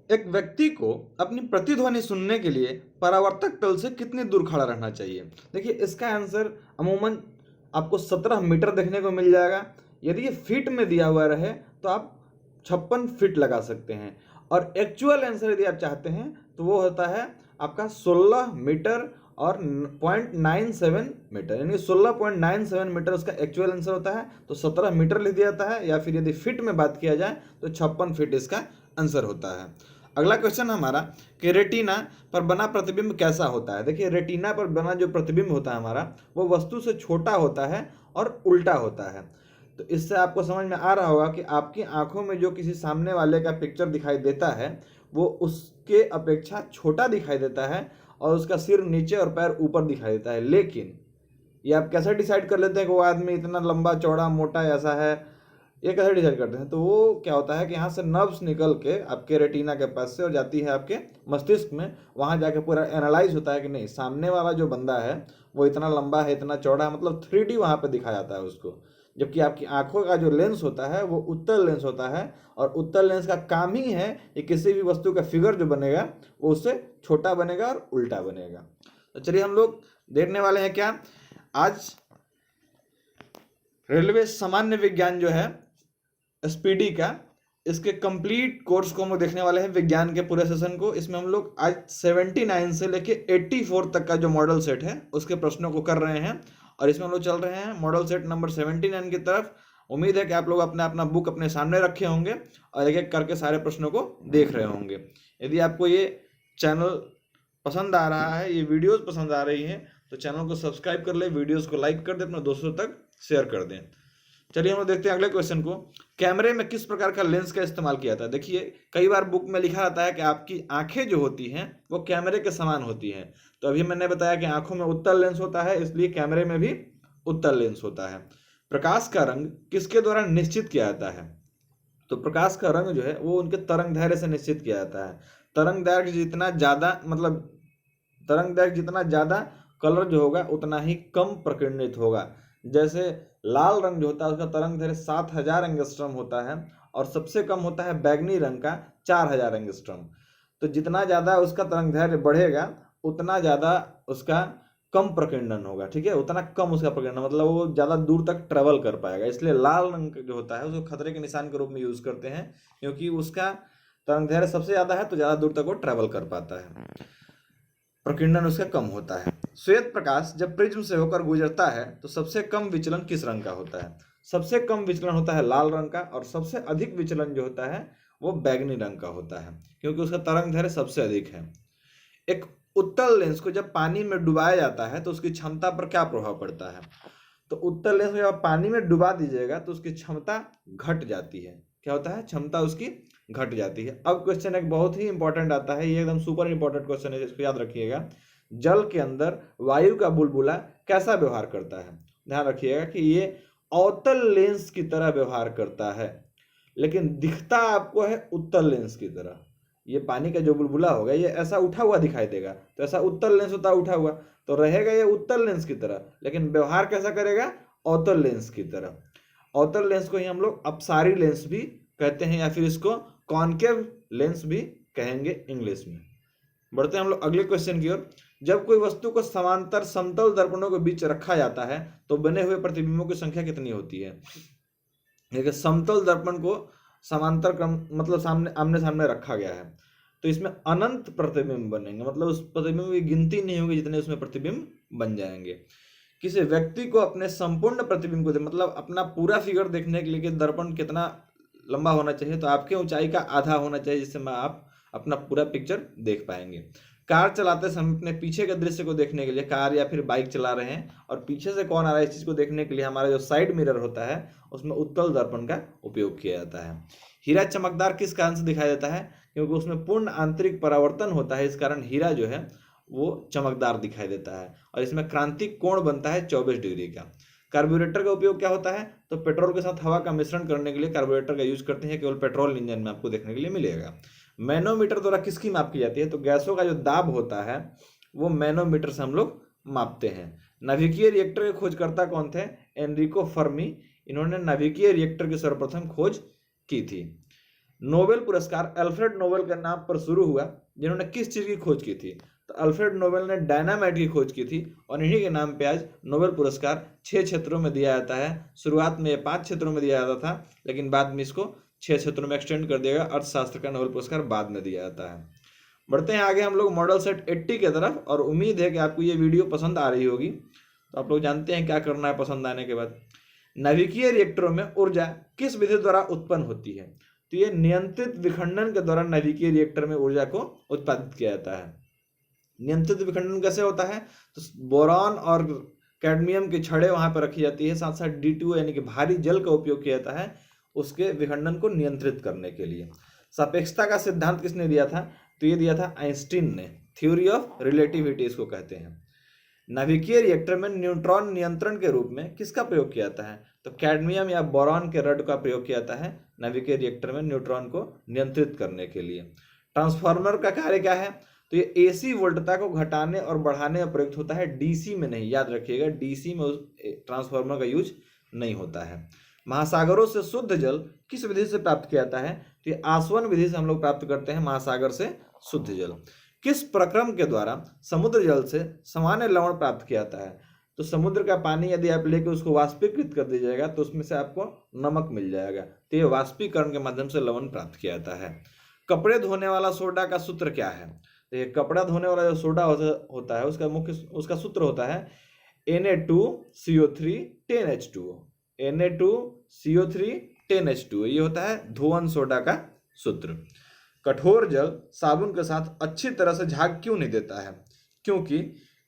एक व्यक्ति को अपनी प्रतिध्वनि सुनने के लिए परावर्तक तल से कितनी दूर खड़ा रहना चाहिए? देखिए, इसका आंसर अमूमन आपको 17 मीटर देखने को मिल जाएगा। यदि ये फीट में दिया हुआ रहे तो आप 56 फीट लगा सकते हैं, और एक्चुअल आंसर यदि आप चाहते हैं तो वो होता है आपका 16 मीटर और 0.97 मीटर, यानी 16.97 मीटर उसका एक्चुअल आंसर होता है। तो 17 मीटर लिख दिया जाता है, या फिर यदि फीट में बात किया जाए तो 56 फीट इसका आंसर होता है। अगला क्वेश्चन हमारा कि रेटिना पर बना प्रतिबिंब कैसा होता है? देखिए, रेटिना पर बना जो प्रतिबिंब होता है हमारा, वो वस्तु से छोटा होता है और उल्टा होता है। तो इससे आपको समझ में आ रहा होगा कि आपकी आंखों में जो किसी सामने वाले का पिक्चर दिखाई देता है वो उसके अपेक्षा छोटा दिखाई देता है, और उसका सिर नीचे और पैर ऊपर दिखाई देता है। लेकिन ये आप कैसे डिसाइड कर लेते हैं कि वो आदमी इतना लंबा चौड़ा मोटा ऐसा है? ये कैसे डिसाइड करते हैं? तो वो क्या होता है कि यहाँ से नर्व्स निकल के आपके रेटिना के पास से और जाती है आपके मस्तिष्क में। वहाँ जाके पूरा एनालाइज होता है कि नहीं, सामने वाला जो बंदा है वो इतना लंबा है, इतना चौड़ा है, मतलब 3D वहाँ पे दिखाया जाता है उसको। जबकि आपकी आंखों का जो लेंस होता है वो उत्तल लेंस होता है, और उत्तल लेंस का काम ही है कि किसी भी वस्तु का फिगर जो बनेगा वो उससे छोटा बनेगा और उल्टा बनेगा। तो चलिए हम लोग देखने वाले हैं क्या आज रेलवे सामान्य विज्ञान जो है स्पीडी का, इसके कंप्लीट कोर्स को हम लोग देखने वाले हैं, विज्ञान के पूरे सेशन को। इसमें हम लोग आज 79 से लेके 84 तक का जो मॉडल सेट है उसके प्रश्नों को कर रहे हैं, और इसमें हम लोग चल रहे हैं मॉडल सेट नंबर 79 की तरफ। उम्मीद है कि आप लोग अपना अपना बुक अपने सामने रखे होंगे और एक एक करके सारे प्रश्नों को देख रहे होंगे। यदि आपको ये चैनल पसंद आ रहा है, ये वीडियोस पसंद आ रही हैं, तो चैनल को सब्सक्राइब कर ले, वीडियोस को लाइक कर दे, अपने दोस्तों तक शेयर कर दें। चलिए हम लोग देखते हैं अगले क्वेश्चन को। कैमरे में किस प्रकार का लेंस का इस्तेमाल किया जाता है? देखिए, कई बार बुक में लिखा रहता है कि आपकी आंखें जो होती हैं वो कैमरे के समान होती हैं। तो अभी मैंने बताया कि आंखों में उत्तल लेंस होता है, इसलिए कैमरे में भी उत्तल लेंस होता है। प्रकाश का रंग किसके द्वारा निश्चित किया जाता है? तो प्रकाश का रंग जो है वो उनके तरंग दैर्घ्य से निश्चित किया जाता है। तरंग दैर्घ्य जितना ज्यादा, मतलब तरंग दैर्घ्य जितना ज्यादा, कलर जो होगा उतना ही कम प्रकीर्णित होगा। जैसे लाल रंग जो होता है उसका तरंग दैर्घ्य 7000 एंगस्ट्रॉम होता है, और सबसे कम होता है बैगनी रंग का 4000 एंगस्ट्रॉम। तो जितना ज्यादा उसका तरंग दैर्घ्य बढ़ेगा उतना ज्यादा उसका कम प्रकीर्णन होगा, ठीक है, उतना कम उसका प्रकीर्णन, मतलब वो ज्यादा दूर तक ट्रेवल कर पाएगा। इसलिए लाल रंग जो होता है उसको खतरे के निशान के रूप में यूज करते हैं, क्योंकि उसका तरंग दैर्घ्य सबसे ज्यादा है तो ज्यादा दूर तक वो ट्रेवल कर पाता है, प्रकीर्णन उसका कम होता है। श्वेत प्रकाश जब प्रिज्म से होकर गुजरता है तो सबसे कम विचलन किस रंग का होता है? सबसे कम विचलन होता है लाल रंग का, और सबसे अधिक विचलन जो होता है वो बैगनी रंग का होता है, क्योंकि उसका तरंग दैर्घ्य सबसे अधिक है। एक उत्तल लेंस को जब पानी में डुबाया जाता है तो उसकी क्षमता पर क्या प्रभाव पड़ता है? तो उत्तल लेंस को जब पानी में डुबा दीजिएगा तो उसकी क्षमता घट जाती है। क्या होता है? क्षमता उसकी घट जाती है। अब क्वेश्चन एक बहुत ही इंपॉर्टेंट आता है, ये एकदम सुपर इंपॉर्टेंट क्वेश्चन है, इसको याद रखिएगा। जल के अंदर वायु का बुलबुला कैसा व्यवहार करता है? ध्यान रखिएगा कि ये अवतल लेंस की तरह व्यवहार करता है, लेकिन दिखता आपको है उत्तल लेंस की तरह। ये पानी का जो बुलबुला होगा ये ऐसा उठा हुआ दिखाई देगा, तो ऐसा उत्तल लेंस होता है उठा हुआ, तो रहेगा ये उत्तल लेंस की तरह, लेकिन व्यवहार कैसा करेगा? अवतल लेंस की तरह। अवतल लेंस को ही हम लोग अपसारी लेंस भी कहते हैं, या फिर इसको कॉनकेव लेंस भी कहेंगे इंग्लिश में। बढ़ते हैं हम लोग अगले क्वेश्चन की ओर। जब कोई वस्तु को समांतर समतल दर्पणों के बीच रखा जाता है तो बने हुए प्रतिबिंबों की संख्या कितनी होती है? देखिए, समतल दर्पण को समांतर क्रम, मतलब सामने आमने सामने रखा गया है, तो इसमें अनंत प्रतिबिंब बनेंगे, मतलब उस प्रतिबिंब की गिनती नहीं होगी जितने उसमें प्रतिबिंब बन जाएंगे। किसी व्यक्ति को अपने संपूर्ण प्रतिबिंब को मतलब अपना पूरा फिगर देखने के लिए दर्पण कितना लंबा होना चाहिए? तो आपके ऊंचाई का आधा होना चाहिए, जिससे मैं आप अपना पूरा पिक्चर देख पाएंगे। कार चलाते समय अपने पीछे के दृश्य को देखने के लिए, कार या फिर बाइक चला रहे हैं और पीछे से कौन आ रहा है इस चीज को देखने के लिए हमारा जो साइड मिरर होता है उसमें उत्तल दर्पण का उपयोग किया जाता है। हीरा चमकदार किस कारण से दिखाई देता है? क्योंकि उसमें पूर्ण आंतरिक परावर्तन होता है, इस कारण हीरा जो है वो चमकदार दिखाई देता है, और इसमें क्रांतिक कोण बनता है 24 डिग्री का। कार्बोरेटर का उपयोग क्या होता है? तो पेट्रोल के साथ हवा का मिश्रण करने के लिए कार्बोरेटर का यूज करते हैं, केवल पेट्रोल इंजन में आपको देखने के लिए मिलेगा। मैनोमीटर द्वारा किसकी माप की जाती है? तो गैसों का जो दाब होता है वो मैनोमीटर से हम लोग मापते हैं। नाभिकीय रिएक्टर के खोजकर्ता कौन थे? Enrico Fermi. इन्होंने नाभिकीय रिएक्टर की सर्वप्रथम खोज की थी। नोबेल पुरस्कार अल्फ्रेड नोबेल के नाम पर शुरू हुआ, जिन्होंने किस चीज की खोज की थी? तो अल्फ्रेड नोबेल ने डायनामाइट की खोज की थी, और इन्हीं के नाम पे आज नोबेल पुरस्कार 6 क्षेत्रों में दिया जाता है। शुरुआत में ये 5 क्षेत्रों में दिया जाता था, लेकिन बाद में इसको 6 क्षेत्रों में एक्सटेंड कर दिया गया। अर्थशास्त्र का नोबेल पुरस्कार बाद में दिया जाता है। बढ़ते हैं आगे हम लोग मॉडल सेट 80 की तरफ, और उम्मीद है कि आपको ये वीडियो पसंद आ रही होगी। तो आप लोग जानते हैं क्या करना है पसंद आने के बाद। नाभिकीय रिएक्टरों में ऊर्जा किस विधि द्वारा उत्पन्न होती है? तो ये नियंत्रित विखंडन के दौरान नाभिकीय रिएक्टर में ऊर्जा को उत्पादित किया जाता है। नियंत्रित विखंडन कैसे होता है? तो बोरॉन और कैडमियम की छड़ें वहां पर रखी जाती है, साथ साथ D2 यानी कि भारी जल का उपयोग किया जाता है उसके विखंडन को नियंत्रित करने के लिए। सापेक्षता का सिद्धांत किसने दिया था? तो ये दिया था आइंस्टीन ने। थ्योरी ऑफ रिलेटिविटी इसको कहते हैं। नाभिकीय रिएक्टर में न्यूट्रॉन नियंत्रण के रूप में किसका प्रयोग किया जाता है? तो कैडमियम या बोरॉन के रड का प्रयोग किया जाता है नाभिकीय रिएक्टर में न्यूट्रॉन को नियंत्रित करने के लिए। ट्रांसफार्मर का कार्य क्या है? तो ये AC वोल्टता को घटाने और बढ़ाने में प्रयुक्त होता है, DC में नहीं, याद रखिएगा, DC में ट्रांसफार्मर का यूज नहीं होता है। महासागरों से शुद्ध जल किस विधि से प्राप्त किया जाता है? तो ये आसवन विधि से हम लोग प्राप्त करते हैं महासागर से शुद्ध जल। किस प्रक्रम के द्वारा समुद्र जल से सामान्य लवण प्राप्त किया जाता है? तो समुद्र का पानी यदि आप लेके उसको वाष्पीकृत कर दीजिएगा तो उसमें से आपको नमक मिल जाएगा, तो ये वाष्पीकरण के माध्यम से लवण प्राप्त किया जाता है। कपड़े धोने वाला सोडा का सूत्र क्या है? तो ये कपड़ा धोने वाला जो सोडा होता है उसका सूत्र होता है Na2CO3 10H2O। Na2CO3 10H2O ये होता है धोवन सोडा का सूत्र। कठोर जल साबुन के साथ अच्छी तरह से झाग क्यों नहीं देता है? क्योंकि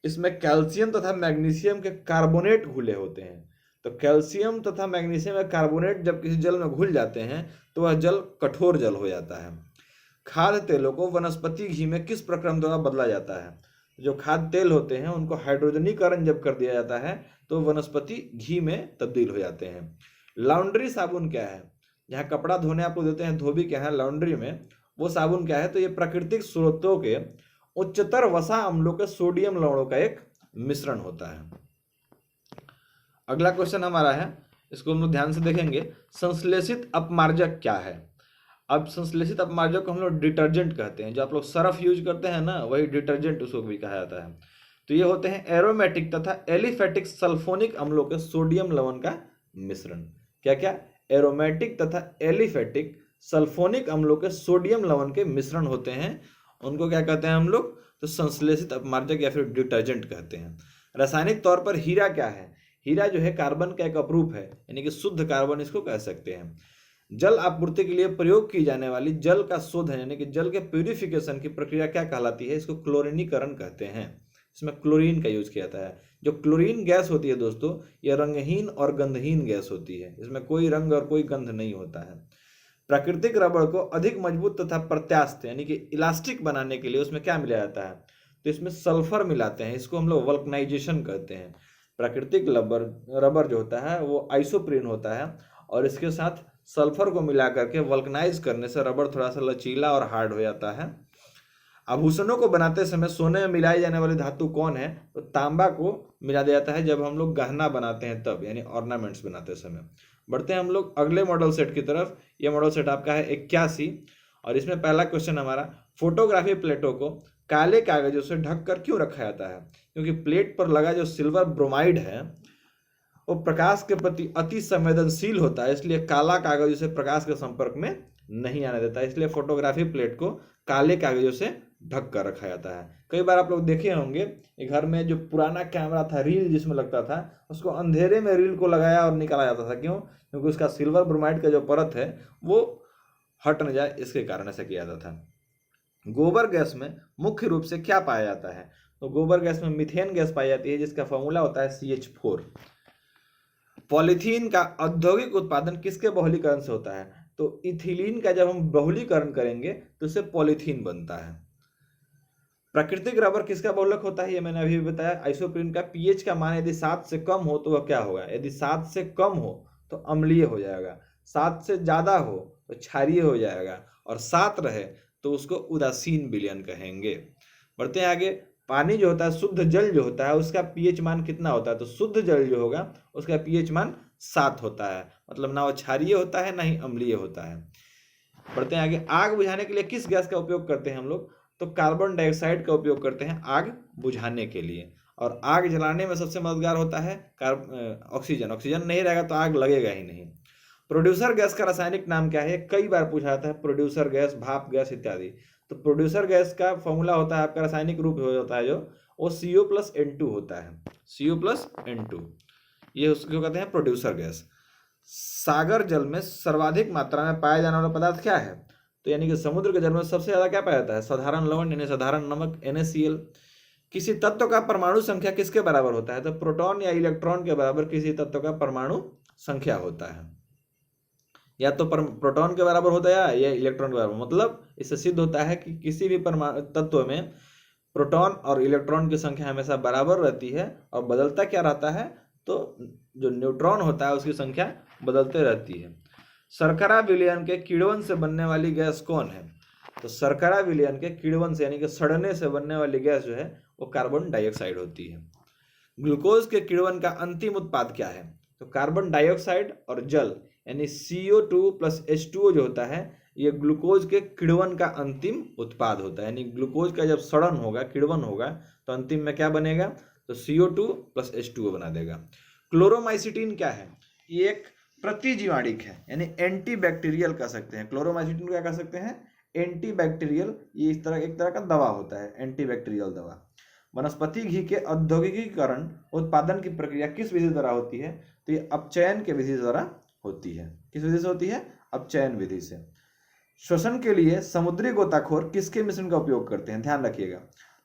इसमें कैल्शियम तथा मैग्नीशियम के कार्बोनेट घुले होते हैं। तो कैल्शियम तथा मैग्नीशियम के कार्बोनेट जब किसी जल में घुल जाते हैं तो वह जल कठोर जल हो जाता है। खाद्य तेलों को वनस्पति घी में किस प्रक्रम द्वारा बदला जाता है? जो खाद्य तेल होते हैं उनको हाइड्रोजनीकरण जब कर दिया जाता है तो वनस्पति घी में तब्दील हो जाते हैं। लॉन्ड्री साबुन क्या है? जहाँ कपड़ा धोने आप लोग देते हैं धोबी क्या है लॉन्ड्री में, वो साबुन क्या है? तो ये प्राकृतिक स्रोतों के उच्चतर वसा अम्लों के सोडियम लवणों का एक मिश्रण होता है। अगला क्वेश्चन हमारा है, इसको हम लोग ध्यान से देखेंगे। संश्लेषित अपमार्जक क्या है? अब संश्लेषित अपमार्जक को हम लोग डिटर्जेंट कहते हैं। जो आप लोग सर्फ यूज करते हैं ना, वही डिटर्जेंट उसको भी कहा जाता है। तो ये होते हैं एरोमेटिक तथा एलिफेटिक सल्फोनिक अम्लों के सोडियम लवण का मिश्रण। क्या क्या? एरोमेटिक तथा एलिफेटिक सल्फोनिक अम्लों के सोडियम लवण के मिश्रण होते हैं, उनको क्या कहते हैं हम लोग? तो संश्लेषित अपमार्जक या फिर डिटर्जेंट कहते हैं। रासायनिक तौर पर हीरा क्या है? हीरा जो है कार्बन का एक अपरूप है, यानी कि शुद्ध कार्बन इसको कह सकते हैं। जल आपूर्ति के लिए प्रयोग की जाने वाली जल का शोधन यानी कि जल के प्यूरिफिकेशन की प्रक्रिया क्या कहलाती है? इसको क्लोरीनीकरण कहते हैं। इसमें क्लोरीन का यूज किया जाता है। जो क्लोरीन गैस होती है दोस्तों, यह रंगहीन और गंधहीन गैस होती है, इसमें कोई रंग और कोई गंध नहीं होता है। प्राकृतिक रबड़ को अधिक मजबूत तथा प्रत्यास्थ यानी कि इलास्टिक बनाने के लिए उसमें क्या मिलाया जाता है? तो इसमें सल्फर मिलाते हैं, इसको हम लोग वल्कनाइजेशन कहते हैं। प्राकृतिक रबर जो होता है वो आइसोप्रीन होता है, और इसके साथ सल्फर को मिला करके वल्कनाइज करने से रबर थोड़ा सा लचीला और हार्ड हो जाता है। आभूषणों को बनाते समय सोने में मिलाई जाने वाली धातु कौन है? तो तांबा को मिला दिया जाता है जब हम लोग गहना बनाते हैं तब, यानी ऑर्नामेंट्स बनाते समय। बढ़ते हैं हम लोग अगले मॉडल सेट की तरफ। ये मॉडल सेट आपका है 81, और इसमें पहला क्वेश्चन हमारा, फोटोग्राफी प्लेटों को काले कागजों से ढककर क्यों रखा जाता है? क्योंकि प्लेट पर लगा जो सिल्वर ब्रोमाइड है वो प्रकाश के प्रति अति संवेदनशील होता है, इसलिए काला कागज उसे प्रकाश के संपर्क में नहीं आने देता, इसलिए फोटोग्राफी प्लेट को काले कागजों से ढक कर रखा जाता है। कई बार आप लोग देखे होंगे घर में जो पुराना कैमरा था, रील जिसमें लगता था, उसको अंधेरे में रील को लगाया और निकाला जाता था। क्यों? क्योंकि उसका सिल्वर ब्रोमाइड का जो परत है वो हट न जाए, इसके कारण ऐसा किया जाता था। गोबर गैस में मुख्य रूप से क्या पाया जाता है? तो गोबर गैस में मीथेन गैस पाई जाती है, जिसका फॉर्मूला होता है CH4। पॉलीथीन का औद्योगिक उत्पादन किसके बहुलीकरण से होता है? तो इथिलीन का जब हम बहुलीकरण करेंगे तो इससे पॉलीथीन बनता है। प्राकृतिक रबर किसका बहुलक होता है? ये मैंने अभी बताया, आइसोप्रीन का। पीएच का मान यदि 7 से कम हो तो वह क्या होगा? यदि 7 से कम हो तो अम्लीय हो जाएगा, 7 से ज्यादा हो तो क्षारीय हो जाएगा, और 7 रहे तो उसको उदासीन विलयन कहेंगे। बढ़ते हैं आगे। पानी जो होता है, शुद्ध जल जो होता है, उसका पीएच मान कितना होता है? तो शुद्ध जल जो होगा उसका पीएच मान 7 होता है, मतलब ना वो क्षारीय होता है ना ही अम्लीय होता है। बढ़ते हैं आगे। आग बुझाने के लिए किस गैस का उपयोग करते हैं हम लोग? तो कार्बन डाइऑक्साइड का उपयोग करते हैं आग बुझाने के लिए। और आग जलाने में सबसे मददगार होता है ऑक्सीजन। ऑक्सीजन नहीं रहेगा तो आग लगेगा ही नहीं। प्रोड्यूसर गैस का रासायनिक नाम क्या है? कई बार पूछा जाता है, प्रोड्यूसर गैस, भाप गैस इत्यादि। तो प्रोड्यूसर गैस का फॉर्मूला होता है, आपका रासायनिक रूप होता है जो, वो CO+N2 होता है। CO+N2, ये उसको कहते हैं प्रोड्यूसर गैस। सागर जल में सर्वाधिक मात्रा में पाया जाने वाला पदार्थ क्या है? तो यानी कि समुद्र के जल में सबसे ज्यादा क्या पाया जाता है? साधारण लवण यानी साधारण नमक, NaCl। किसी तत्व का परमाणु संख्या किसके बराबर होता है? तो प्रोटॉन या इलेक्ट्रॉन के बराबर किसी तत्व का परमाणु संख्या होता है। या तो प्रोटॉन के बराबर होता है या इलेक्ट्रॉन के बराबर। मतलब इससे सिद्ध होता है कि किसी भी परमाणु तत्व में प्रोटॉन और इलेक्ट्रॉन की संख्या हमेशा बराबर रहती है, और बदलता क्या रहता है? तो जो न्यूट्रॉन होता है उसकी संख्या बदलते रहती है। शर्करा विलयन के किण्वन से बनने वाली गैस कौन है? तो शर्करा विलयन के किण्वन से यानी कि सड़ने से बनने वाली गैस जो है वो कार्बन डाइऑक्साइड होती है। ग्लूकोज के किण्वन का अंतिम उत्पाद क्या है? तो कार्बन डाइऑक्साइड और जल यानी CO2+H2O जो होता है, ये ग्लूकोज के किण्वन का अंतिम उत्पाद होता है। यानी ग्लूकोज का जब सड़न होगा, किण्वन होगा, तो अंतिम में क्या बनेगा? तो CO2+H2O बना देगा। क्लोरोमाइसिटीन क्या है? ये एक प्रतिजीवाणिक है, यानी एंटीबैक्टीरियल कह सकते हैं। क्लोरोमाइसिटीन क्या कह सकते हैं? एंटीबैक्टीरियल। ये इस तरह एक तरह का दवा होता है, एंटीबैक्टीरियल दवा। वनस्पति घी के औद्योगिकीकरण उत्पादन की प्रक्रिया किस विधि द्वारा होती है? तो ये अपचयन के विधि द्वारा होती है। किस विधि से होती है? अपचयन विधि से। श्वसन के लिए समुद्री गोताखोर किसके मिश्रण का उपयोग करते हैं? ध्यान रखिएगा।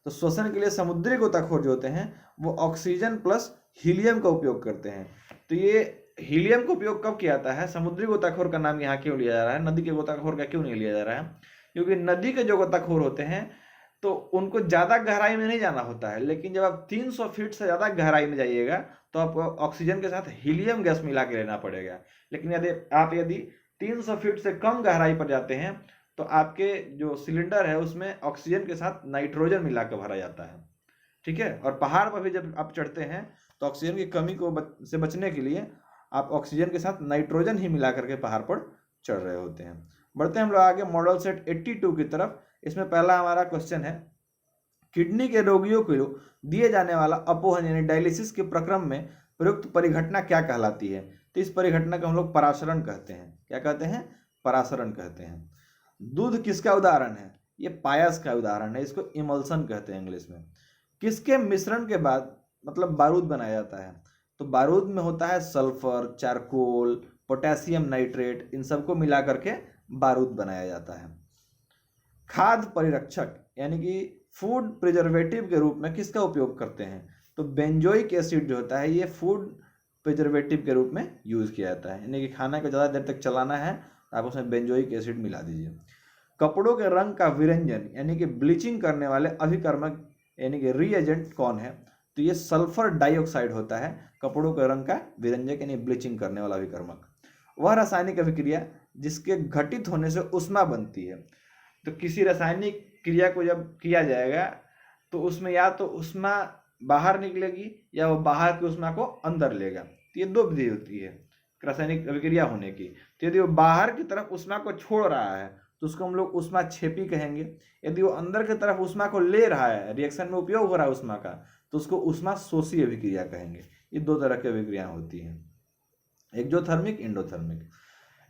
तो श्वसन के लिए समुद्री गोताखोर जो होते हैं वो ऑक्सीजन प्लस हीलियम का उपयोग करते हैं। तो ये हीलियम का उपयोग कब किया जाता है? समुद्री गोताखोर का नाम यहाँ क्यों लिया जा रहा है, नदी के गोताखोर का क्यों नहीं लिया जा रहा है? क्योंकि नदी के जो गोताखोर होते हैं तो उनको ज़्यादा गहराई में नहीं जाना होता है, लेकिन जब आप 300 फीट से ज़्यादा गहराई में जाइएगा तो आपको ऑक्सीजन के साथ हीलियम गैस मिला के लेना पड़ेगा। लेकिन यदि 300 फीट से कम गहराई पर जाते हैं तो आपके जो सिलेंडर है उसमें ऑक्सीजन के साथ नाइट्रोजन मिला कर भरा जाता है। ठीक है। और पहाड़ पर भी जब आप चढ़ते हैं तो ऑक्सीजन की कमी से बचने के लिए आप ऑक्सीजन के साथ नाइट्रोजन ही मिला करके पहाड़ पर चढ़ रहे होते हैं। बढ़ते हैं हम लोग आगे मॉडल सेट 82 की तरफ। इसमें पहला हमारा क्वेश्चन है, किडनी के रोगियों को दिए जाने वाला अपोहन यानी डायलिसिस के प्रक्रम में प्रयुक्त परिघटना क्या कहलाती है? तो इस परिघटना को हम लोग परासरण कहते हैं। क्या कहते हैं? परासरण कहते हैं। दूध किसका उदाहरण है? ये पायस का उदाहरण है, इसको इमल्सन कहते हैं इंग्लिश में। किसके मिश्रण के बाद मतलब बारूद बनाया जाता है? तो बारूद में होता है सल्फर, चारकोल, पोटेशियम नाइट्रेट, इन सबको मिला करके बारूद बनाया जाता है। खाद्य परिरक्षक यानी कि फूड प्रिजर्वेटिव के रूप में किसका उपयोग करते हैं? तो बेंजोइक एसिड जो होता है ये फूड प्रिजर्वेटिव के रूप में यूज किया जाता है। यानी कि खाना को ज़्यादा देर तक चलाना है आप उसमें बेंजोइक एसिड मिला दीजिए। कपड़ों के रंग का विरंजन यानी कि ब्लीचिंग करने वाले अभिकर्मक यानी कि रीएजेंट कौन है? तो ये सल्फर डाइऑक्साइड होता है कपड़ों के रंग का विरंजक यानी ब्लीचिंग करने वाला अभिकर्मक। वह रासायनिक अभिक्रिया जिसके घटित होने से ऊष्मा बनती है। तो किसी रासायनिक क्रिया को जब किया जाएगा तो उसमें या तो ऊष्मा बाहर निकलेगी या वो बाहर की ऊष्मा को अंदर लेगा। तो ये दो विधि होती है रासायनिक अभिक्रिया होने की। तो यदि वो बाहर की तरफ ऊष्मा को छोड़ रहा है तो उसको हम लोग ऊष्मा क्षेपी कहेंगे। यदि वो अंदर की तरफ ऊष्मा को ले रहा है, रिएक्शन में उपयोग हो रहा है ऊष्मा का, तो उसको ऊष्मा शोषी अभिक्रिया कहेंगे। ये दो तरह की अभिक्रिया होती हैं, एक्सोथर्मिक, एंडोथर्मिक।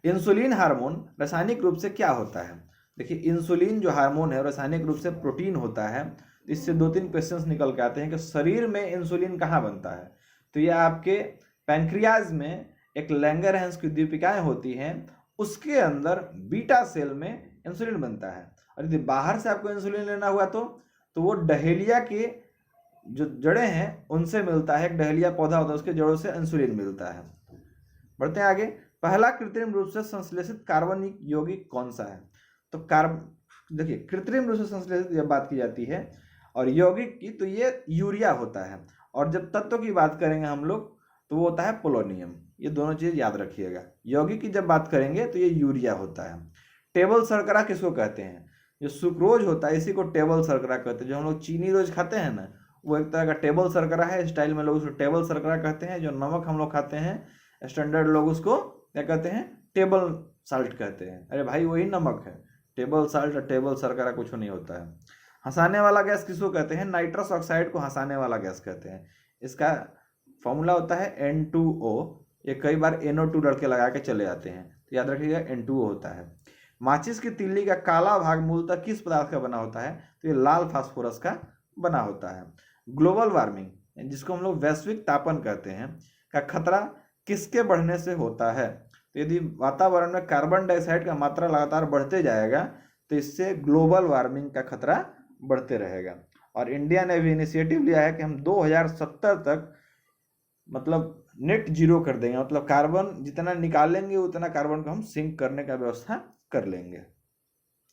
इंसुलिन हार्मोन रासायनिक रूप से क्या होता है? देखिए इंसुलिन जो हार्मोन है रासायनिक रूप से प्रोटीन होता है। इससे 2-3 क्वेश्चंस निकल के आते हैं कि शरीर में इंसुलिन कहाँ बनता है? तो ये आपके पैंक्रियाज में एक लैंगरहैंस की दीपिकाएं होती हैं, उसके अंदर बीटा सेल में इंसुलिन बनता है। और यदि बाहर से आपको इंसुलिन लेना हुआ तो वो डहेलिया के जो जड़ें हैं उनसे मिलता है। एक डहेलिया पौधा होता है उसके जड़ों से इंसुलिन मिलता है। बढ़ते हैं आगे। पहला कृत्रिम रूप से संश्लेषित कार्बनिक यौगिक कौन सा है? तो देखिए कृत्रिम रूप से संश्लेषित जब बात की जाती है और यौगिक की तो ये यूरिया होता है। और जब तत्व की बात करेंगे हम लोग तो वो होता है पोलोनियम। ये दोनों चीज याद रखिएगा। यौगिक की जब बात करेंगे तो ये यूरिया होता है। टेबल शर्करा किसको कहते हैं? जो सुक्रोज होता है इसी को टेबल शर्करा कहते हैं। जो हम लोग चीनी रोज खाते हैं ना वो एक तरह का टेबल शर्करा है। स्टाइल में लोग उसको टेबल शर्करा कहते हैं। जो नमक हम लोग खाते हैं स्टैंडर्ड लोग उसको क्या कहते हैं? टेबल साल्ट कहते हैं। अरे भाई वही नमक है, टेबल साल्ट और टेबल शर्करा कुछ नहीं होता है। हंसाने वाला गैस किसको कहते हैं? नाइट्रस ऑक्साइड को हंसाने वाला गैस कहते हैं। इसका फॉर्मूला होता है N2O। ये कई बार NO2 लड़के लगा के चले जाते हैं, तो याद रखिएगा N2O होता है। माचिस की तीली का काला भाग मूलतः किस पदार्थ का बना होता है? तो ये लाल फास्फोरस का बना होता है। ग्लोबल वार्मिंग, जिसको हम लोग वैश्विक तापन कहते हैं, का खतरा किसके बढ़ने से होता है? तो यदि वातावरण में कार्बन डाइऑक्साइड का मात्रा लगातार बढ़ते जाएगा तो इससे ग्लोबल वार्मिंग का खतरा बढ़ते रहेगा। और इंडिया ने भी इनिशिएटिव लिया है कि हम 2070 तक मतलब नेट जीरो कर देंगे, मतलब कार्बन जितना निकालेंगे उतना कार्बन को हम सिंक करने का व्यवस्था कर लेंगे।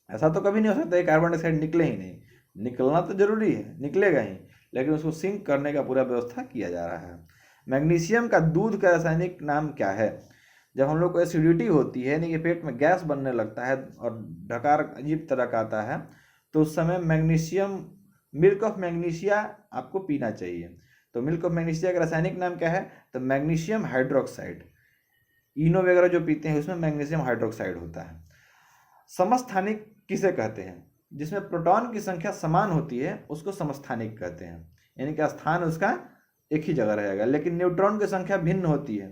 ऐसा तो कभी नहीं हो सकता है कार्बन डाइऑक्साइड निकले ही नहीं, निकलना तो जरूरी है, निकलेगा ही, लेकिन उसको सिंक करने का पूरा व्यवस्था किया जा रहा है। मैग्नीशियम का दूध का रासायनिक नाम क्या है? जब हम लोग को एसिडिटी होती है, यानी कि पेट में गैस बनने लगता है और ढकार अजीब तरह का आता है, तो उस समय मैग्नीशियम, मिल्क ऑफ मैग्नीशिया आपको पीना चाहिए। तो मिल्क ऑफ मैग्नीशिया का रासायनिक नाम क्या है? तो मैग्नीशियम हाइड्रोक्साइड। इनो वगैरह जो पीते हैं उसमें मैग्नीशियम हाइड्रोक्साइड होता है। समस्थानिक किसे कहते हैं? जिसमें प्रोटॉन की संख्या समान होती है उसको समस्थानिक कहते हैं, यानी कि स्थान उसका एक ही जगह रहेगा, लेकिन न्यूट्रॉन की संख्या भिन्न होती है।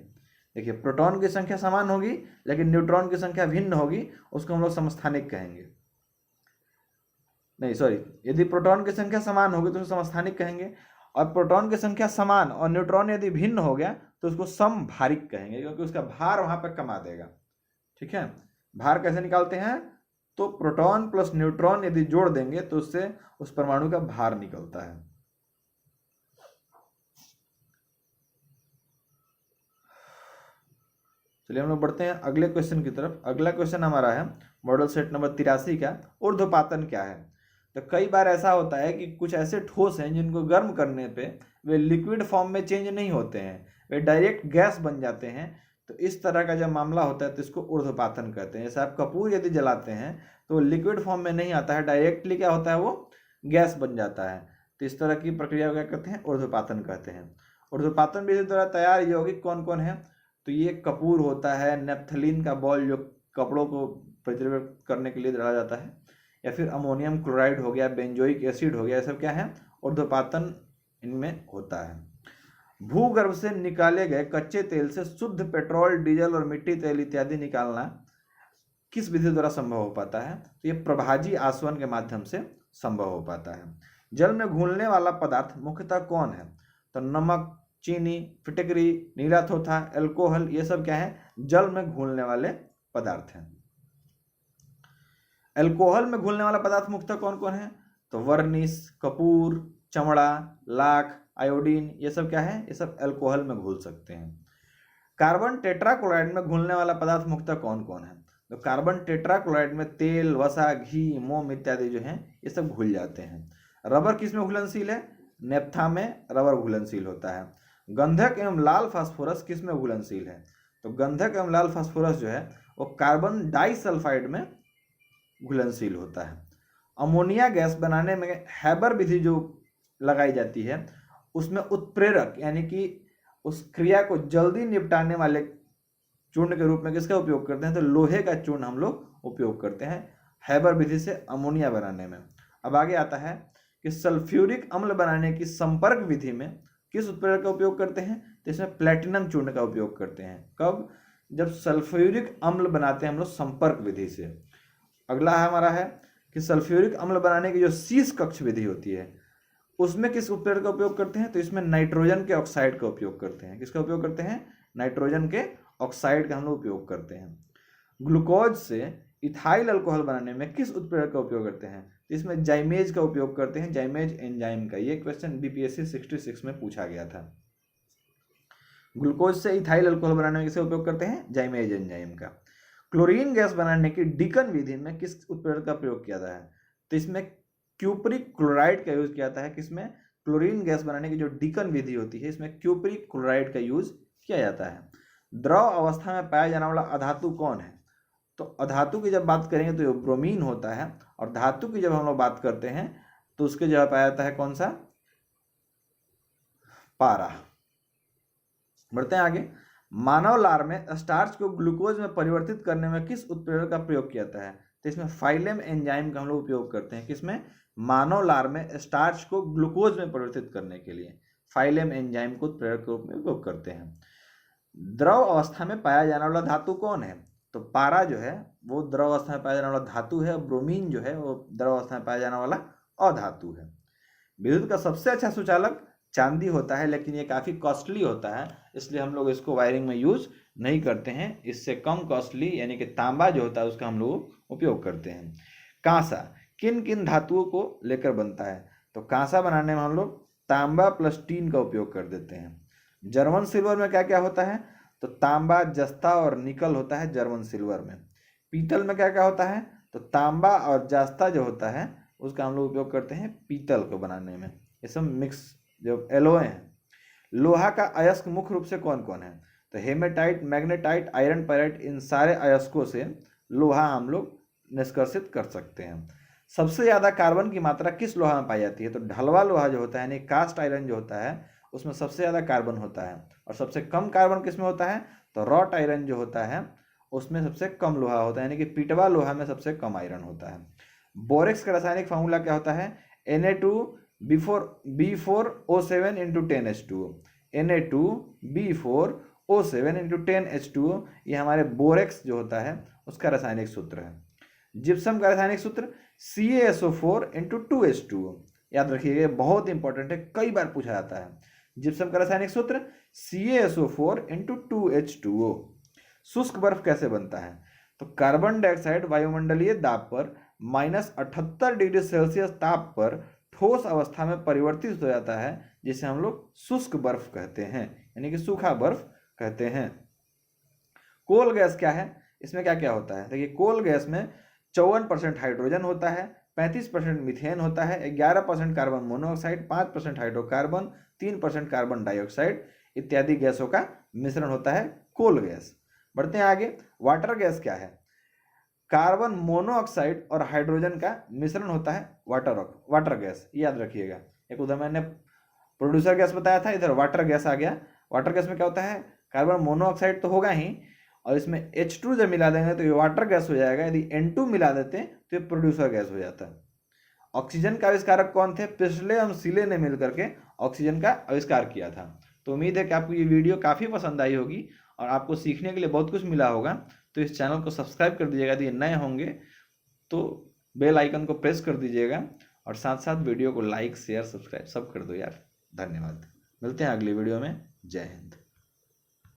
देखिए, प्रोटॉन की संख्या समान होगी लेकिन न्यूट्रॉन की संख्या भिन्न होगी, उसको हम लोग समस्थानिक कहेंगे। नहीं सॉरी, यदि प्रोटॉन की संख्या समान होगी तो उसको समस्थानिक कहेंगे, और प्रोटॉन की संख्या समान और न्यूट्रॉन यदि भिन्न हो गया तो उसको समभारिक कहेंगे, क्योंकि उसका भार वहां पर कमा देगा। ठीक है, भार कैसे निकालते हैं? तो प्रोटॉन प्लस न्यूट्रॉन यदि जोड़ देंगे तो उससे उस परमाणु का भार निकलता है। चलिए हम लोग बढ़ते हैं अगले क्वेश्चन की तरफ। अगला क्वेश्चन हमारा है मॉडल सेट नंबर 83 का, ऊर्ध्वपातन क्या है? तो कई बार ऐसा होता है कि कुछ ऐसे ठोस हैं जिनको गर्म करने पे वे लिक्विड फॉर्म में चेंज नहीं होते हैं, वे डायरेक्ट गैस बन जाते हैं। तो इस तरह का जब मामला होता है तो इसको ऊर्ध्वपातन कहते हैं। जैसे आप कपूर यदि जलाते हैं तो लिक्विड फॉर्म में नहीं आता है, डायरेक्टली क्या होता है, वो गैस बन जाता है। तो इस तरह की प्रक्रिया को क्या कहते हैं? ऊर्ध्वपातन कहते हैं। ऊर्ध्वपातन विधि द्वारा तैयार यौगिक कौन कौन है? तो ये कपूर होता है, नेप्थलीन का बॉल जो कपड़ों को प्रिजर्व करने के लिए डाला जाता है, या फिर अमोनियम क्लोराइड हो गया, बेंजोइक एसिड हो गया, ये सब क्या है? ऊर्ध्वपातन इनमें होता है। भूगर्भ से निकाले गए कच्चे तेल से शुद्ध पेट्रोल, डीजल और मिट्टी तेल इत्यादि निकालना किस विधि द्वारा संभव हो पाता है? तो ये प्रभाजी आसवन के माध्यम से संभव हो पाता है। जल में घुलने वाला पदार्थ मुख्यतः कौन है? तो नमक, चीनी, फिटकरी, नीला थोथा, एल्कोहल, ये सब क्या है? जल में घुलने वाले पदार्थ हैं। एल्कोहल में घुलने वाला पदार्थ मुख्यतः कौन कौन है? तो वर्निश, कपूर, चमड़ा, लाख, आयोडीन, ये सब क्या है? ये सब एल्कोहल में घुल सकते हैं। कार्बन टेट्राक्लोराइड में घुलने वाला पदार्थ मुख्यतः कौन कौन है? तो कार्बन टेट्राक्लोराइड में तेल, वसा, घी, मोम इत्यादि जो हैं ये सब घुल जाते हैं। रबर किस में घुलनशील है? नेप्था में रबर घुलनशील होता है। गंधक एवं लाल फास्फोरस किस में घुलनशील है? तो गंधक एवं लाल फास्फोरस जो है वो कार्बन डाइसल्फाइड में घुलनशील होता है। अमोनिया गैस बनाने में हैबर विधि जो लगाई जाती है उसमें उत्प्रेरक यानी कि उस क्रिया को जल्दी निपटाने वाले चूर्ण के रूप में किसका उपयोग करते हैं? तो लोहे का चूर्ण हम लोग उपयोग करते हैं हैबर विधि से अमोनिया बनाने में। अब आगे आता है कि सल्फ्यूरिक अम्ल बनाने की संपर्क विधि में किस उत्प्रेरक का उपयोग करते हैं? तो इसमें प्लेटिनम चूर्ण का उपयोग करते हैं। कब? जब सल्फ्यूरिक अम्ल बनाते हैं हम लोग संपर्क विधि से। अगला हमारा है कि सल्फ्यूरिक अम्ल बनाने की जो शीश कक्ष विधि होती है उसमें किस उत्प्रेरक का उपयोग करते हैं? तो इसमें नाइट्रोजन के ऑक्साइड का उपयोग करते हैं। किसका उपयोग करते हैं? नाइट्रोजन के ऑक्साइड का हम लोग उपयोग करते हैं। ग्लूकोज से इथाइल अल्कोहल बनाने में किस उत्प्रेरक का उपयोग करते हैं? इसमें जाइमेज का उपयोग करते हैं, जाइमेज एंजाइम का। ये क्वेश्चन बीपीएससी 66 में पूछा गया था। ग्लूकोज से इथाइल अल्कोहल बनाने में किसका उपयोग करते हैं? जाइमेज एंजाइम का। क्लोरीन गैस बनाने की डिकन विधि में किस उत्प्रेरक का प्रयोग किया जाता है? तो इसमें क्यूपरिक क्लोराइड का यूज किया जाता है। किसमें? क्लोरीन गैस बनाने की जो डिकन विधि होती है इसमें क्यूपरिक क्लोराइड का यूज किया जाता है। द्रव अवस्था में पाया जाने वाला अधातु कौन है? तो अधातु की जब बात करेंगे तो ब्रोमीन होता है, और धातु की जब हम लोग बात करते हैं तो उसके जगह पाया जाता है कौन सा? पारा। बढ़ते हैं आगे। मानव लार में स्टार्च को ग्लूकोज में परिवर्तित करने में किस उत्प्रेरक का प्रयोग किया जाता है? तो इसमें फाइलेम एंजाइम का हम लोग उपयोग करते हैं। किसमें? मानव लार में स्टार्च को ग्लूकोज में परिवर्तित करने के लिए फाइलेम एंजाइम को उत्प्रेरक के रूप में उपयोग करते हैं। द्रव अवस्था में पाया जाने वाला धातु कौन है? तो पारा जो है वो द्रव अवस्था में पाया जाने वाला धातु है, ब्रोमीन जो है वो द्रव अवस्था में पाया जाने वाला अधातु है। विद्युत का सबसे अच्छा सुचालक चांदी होता है, लेकिन ये काफ़ी कॉस्टली होता है, इसलिए हम लोग इसको वायरिंग में यूज नहीं करते हैं। इससे कम कॉस्टली यानी कि तांबा जो होता है उसका हम लोग उपयोग करते हैं। कांसा किन किन धातुओं को लेकर बनता है? तो कांसा बनाने में हम लोग तांबा प्लस टीन का उपयोग कर देते हैं। जर्मन सिल्वर में क्या क्या होता है? तो तांबा, जस्ता और निकल होता है जर्मन सिल्वर में। पीतल में क्या क्या होता है? तो तांबा और जस्ता जो होता है उसका हम लोग उपयोग करते हैं पीतल को बनाने में। ये सब मिक्स जो एलोय हैं। लोहा का अयस्क मुख्य रूप से कौन कौन है? तो हेमेटाइट, मैग्नेटाइट, आयरन पायराइट, इन सारे अयस्कों से लोहा हम लोग निष्कर्षित कर सकते हैं। सबसे ज़्यादा कार्बन की मात्रा किस लोहा में पाई जाती है? तो ढलवा लोहा जो होता है यानी कास्ट आयरन जो होता है उसमें सबसे ज़्यादा कार्बन होता है। और सबसे कम कार्बन किस में होता है? तो रॉट आयरन जो होता है उसमें सबसे कम लोहा होता है, यानी कि पिटवा लोहा में सबसे कम आयरन होता है। बोरेक्स का रासायनिक फार्मूला क्या होता है? Na2B4O7 × 10H2O। Na2B4O7 × 10H2O ये हमारे बोरेक्स जो होता है उसका रासायनिक सूत्र है। जिप्सम का रासायनिक सूत्र CaSO4 × 2H2O। याद रखिएगा, बहुत इंपॉर्टेंट है, कई बार पूछा जाता है। जिप्सम का रासायनिक सूत्र CaSO4 × 2H2O। शुष्क बर्फ कैसे बनता है? तो कार्बन डाइऑक्साइड वायुमंडलीय दाब पर -78 डिग्री सेल्सियस ताप पर ठोस अवस्था में परिवर्तित हो जाता है, जिसे हम लोग शुष्क बर्फ कहते हैं, यानी कि सूखा बर्फ कहते हैं। कोल गैस क्या है? इसमें क्या क्या होता है? देखिए, कोल गैस में 54% हाइड्रोजन होता है, 35% मीथेन होता है, 11% carbon monoxide, 5% hydrocarbon, 3% carbon dioxide इत्यादि गैसों का मिश्रण होता है कोल गैस। बढ़ते हैं आगे। वाटर गैस क्या है? कार्बन मोनोऑक्साइड और हाइड्रोजन का मिश्रण होता है वाटर गैस। याद रखिएगा, एक उधर मैंने प्रोड्यूसर गैस बताया था, इधर वाटर गैस आ गया। वाटर गैस में क्या होता है? कार्बन मोनोऑक्साइड तो होगा ही, और इसमें H2 जब मिला देंगे तो ये वाटर गैस हो जाएगा। यदि N2 मिला देते हैं तो ये प्रोड्यूसर गैस हो जाता है। ऑक्सीजन का आविष्कारक कौन थे? प्रिस्ले और सीले ने मिलकर के ऑक्सीजन का आविष्कार किया था। तो उम्मीद है कि आपको ये वीडियो काफ़ी पसंद आई होगी और आपको सीखने के लिए बहुत कुछ मिला होगा। तो इस चैनल को सब्सक्राइब कर दीजिएगा, यदि नए होंगे तो बेल आइकन को प्रेस कर दीजिएगा, और साथ साथ वीडियो को लाइक, शेयर, सब्सक्राइब सब कर दो यार। धन्यवाद। मिलते हैं अगली वीडियो में। जय हिंद।